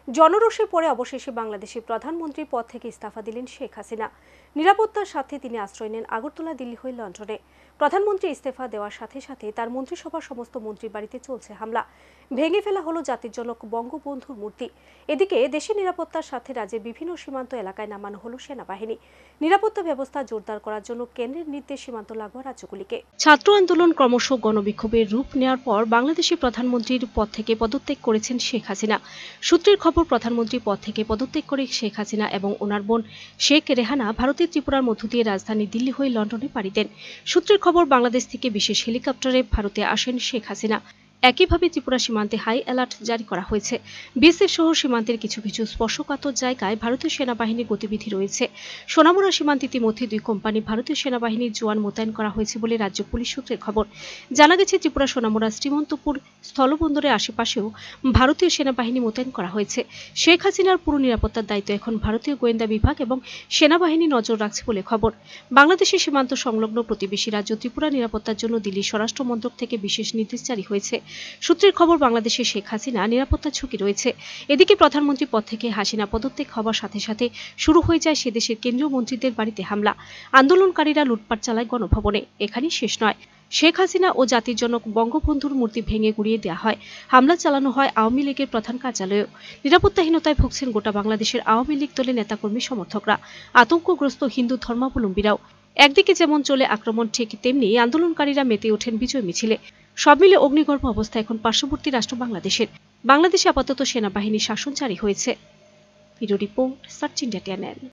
জনরোষে পড়ে অবশেষে বাংলাদেশের প্রধানমন্ত্রী পদ থেকে ইস্তফা দিলেন শেখ হাসিনা। নিরাপত্তার সাথে তিনি আশ্রয় নেন আগরতলা, দিল্লি হয়ে লন্ডনে। প্রধানমন্ত্রী ইস্তফা দেওয়ার সাথে সাথে তার মন্ত্রিসভার সমস্ত মন্ত্রীর বাড়িতে চলছে হামলা। ভেঙে ফেলা হলো জাতির জনক বঙ্গবন্ধুর মূর্তি। এদিকে দেশের নিরাপত্তার সাথে রাজ্যের বিভিন্ন সীমান্ত এলাকায় নামানো হলো সেনাবাহিনী। নিরাপত্তা ব্যবস্থা জোরদার করার জন্য কেন্দ্রের নির্দেশ সীমান্ত লাগোয়া রাজ্যগুলিকে। ছাত্র আন্দোলন ক্রমশ গণবিক্ষোভের রূপ নেওয়ার পর বাংলাদেশের প্রধানমন্ত্রীর পদ থেকে পদত্যাগ করেছেন শেখ হাসিনা। সূত্রের খবর, প্রধানমন্ত্রী পদ থেকে পদত্যাগ করে শেখ হাসিনা এবং ওনার বোন শেখ রেহানা ভারতের ত্রিপুরার মধ্য দিয়ে রাজধানী দিল্লি হয়ে লন্ডনে পাড়ি দেন। সূত্রের খবর, বাংলাদেশ থেকে বিশেষ হেলিকপ্টারে ভারতে আসেন শেখ হাসিনা। একইভাবে ত্রিপুরা সীমান্তে হাই অ্যালার্ট জারি করা হয়েছে। বিএসএফ সহ সীমান্তের কিছু কিছু স্পর্শকাতর জায়গায় ভারতীয় সেনাবাহিনীর গতিবিধি রয়েছে। সোনামুড়া সীমান্তে ইতিমধ্যে 2 কোম্পানি ভারতীয় সেনাবাহিনীর জওয়ান মোতায়েন করা হয়েছে বলে রাজ্য পুলিশ সূত্রের খবর। জানা গেছে, ত্রিপুরা সোনামুড়া শ্রীমন্তপুর স্থলবন্দরের আশেপাশেও ভারতীয় সেনাবাহিনী মোতায়েন করা হয়েছে। শেখ হাসিনার পুরো নিরাপত্তার দায়িত্ব এখন ভারতীয় গোয়েন্দা বিভাগ এবং সেনাবাহিনী নজর রাখছে বলে খবর। বাংলাদেশের সীমান্ত সংলগ্ন প্রতিবেশী রাজ্য ত্রিপুরা নিরাপত্তার জন্য দিল্লি স্বরাষ্ট্র মন্ত্রক থেকে বিশেষ নির্দেশ জারি হয়েছে। সূত্রের খবর, বাংলাদেশে শেখ হাসিনা নিরাপত্তার ঝুঁকি রয়েছে। এদিকে প্রধানমন্ত্রী পদ থেকে হাসিনা পদত্যাগ হওয়ার সাথে সাথে শুরু হয়ে যায় সে দেশের কেন্দ্রীয় মন্ত্রীদের বাড়িতে হামলা। আন্দোলনকারীরা লুটপাট চালায় গণভবনে। এখানেই শেষ নয়, শেখ হাসিনা ও জাতির জনক বঙ্গবন্ধুর মূর্তি ভেঙে গুড়িয়ে দেওয়া হয়। হামলা চালানো হয় আওয়ামী লীগের প্রধান কার্যালয়েও। নিরাপত্তাহীনতায় ভুগছেন গোটা বাংলাদেশের আওয়ামী লীগ দলের নেতাকর্মী সমর্থকরা, আতঙ্কগ্রস্ত হিন্দু ধর্মাবলম্বীরাও। একদিকে যেমন চলে আক্রমণ, ঠিক তেমনি আন্দোলনকারীরা মেতে ওঠেন বিজয় মিছিলে। সব মিলে অগ্নিগর্ভ অবস্থা এখন পার্শ্ববর্তী রাষ্ট্র বাংলাদেশের। বাংলাদেশে আপাতত সেনাবাহিনীর শাসন জারি হয়েছে। Video report, search India channel.